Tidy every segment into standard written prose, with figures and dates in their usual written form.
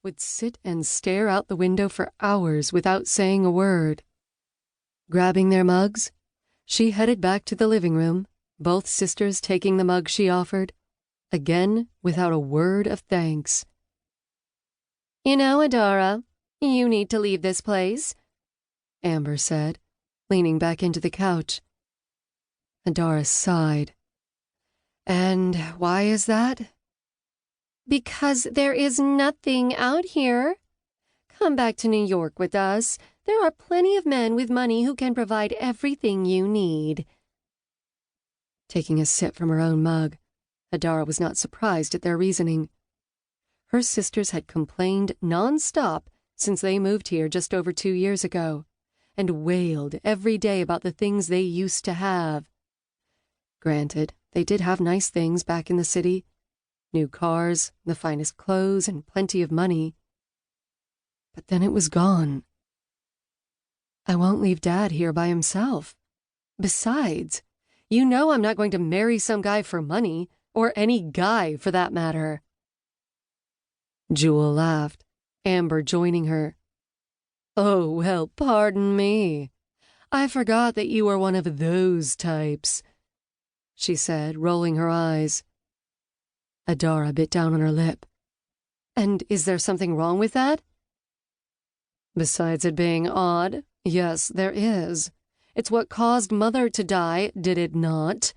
would sit and stare out the window for hours without saying a word. Grabbing their mugs, she headed back to the living room, both sisters taking the mug she offered, again without a word of thanks. "You know, Adara, you need to leave this place," Amber said, leaning back into the couch. Adara sighed. "And why is that?" "Because there is nothing out here. Come back to New York with us. There are plenty of men with money who can provide everything you need." Taking a sip from her own mug, Adara was not surprised at their reasoning. Her sisters had complained non-stop since they moved here just over 2 years ago, and wailed every day about the things they used to have. Granted, they did have nice things back in the city. New cars, the finest clothes, and plenty of money. But then it was gone. "I won't leave Dad here by himself. Besides, you know I'm not going to marry some guy for money, or any guy for that matter." Jewel laughed, Amber joining her. "Oh, well, pardon me. I forgot that you were one of those types," she said, rolling her eyes. Adara bit down on her lip. "And is there something wrong with that?" "Besides it being odd, yes, there is. It's what caused Mother to die, did it not?"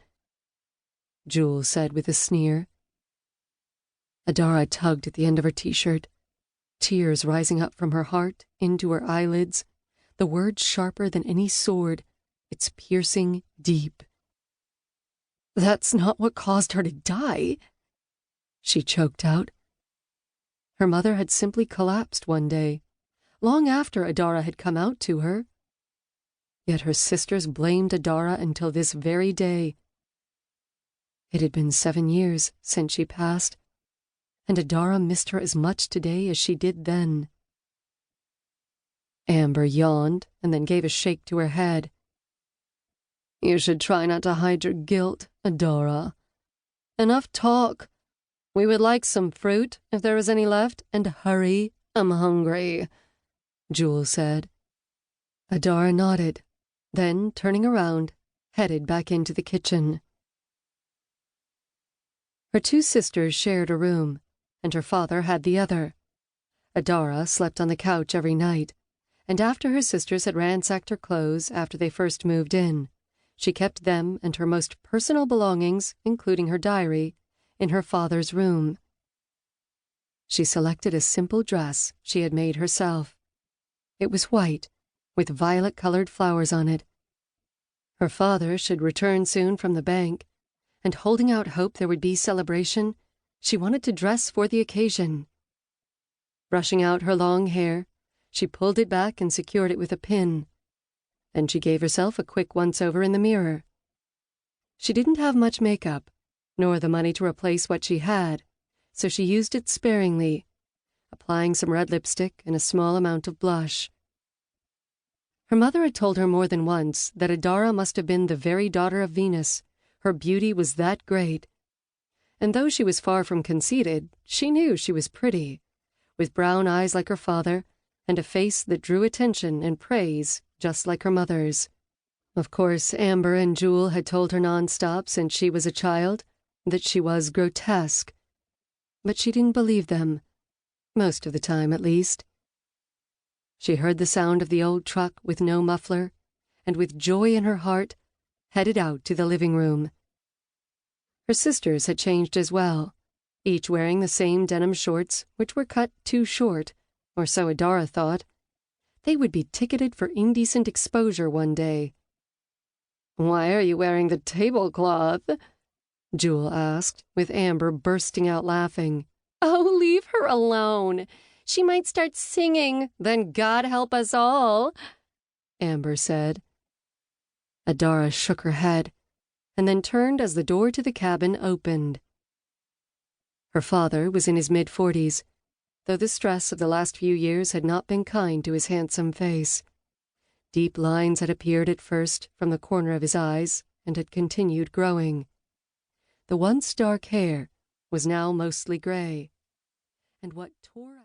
Jewel said with a sneer. Adara tugged at the end of her t-shirt, tears rising up from her heart into her eyelids, the words sharper than any sword, its piercing deep. "That's not what caused her to die," she choked out. Her mother had simply collapsed one day, long after Adara had come out to her. Yet her sisters blamed Adara until this very day. It had been 7 years since she passed, and Adara missed her as much today as she did then. Amber yawned and then gave a shake to her head. "You should try not to hide your guilt, Adara. Enough talk. We would like some fruit, if there is any left, and hurry, I'm hungry," Jewel said. Adara nodded, then, turning around, headed back into the kitchen. Her 2 sisters shared a room, and her father had the other. Adara slept on the couch every night, and after her sisters had ransacked her clothes after they first moved in, she kept them and her most personal belongings, including her diary, in her father's room. She selected a simple dress she had made herself. It was white, with violet-colored flowers on it. Her father should return soon from the bank, and holding out hope there would be celebration, she wanted to dress for the occasion. Brushing out her long hair, she pulled it back and secured it with a pin. Then she gave herself a quick once-over in the mirror. She didn't have much makeup, nor the money to replace what she had, so she used it sparingly, applying some red lipstick and a small amount of blush. Her mother had told her more than once that Adara must have been the very daughter of Venus. Her beauty was that great. And though she was far from conceited, she knew she was pretty, with brown eyes like her father, and a face that drew attention and praise just like her mother's. Of course, Amber and Jewel had told her nonstop since she was a child that she was grotesque. But she didn't believe them, most of the time at least. She heard the sound of the old truck with no muffler, and with joy in her heart, headed out to the living room. Her sisters had changed as well, each wearing the same denim shorts, which were cut too short, or so Adara thought. They would be ticketed for indecent exposure one day. "Why are you wearing the tablecloth?" Jewel asked, with Amber bursting out laughing. "Oh, leave her alone. She might start singing, then God help us all," Amber said. Adara shook her head, and then turned as the door to the cabin opened. Her father was in his mid-40s, though the stress of the last few years had not been kind to his handsome face. Deep lines had appeared at first from the corner of his eyes and had continued growing. The once dark hair was now mostly gray, and what tore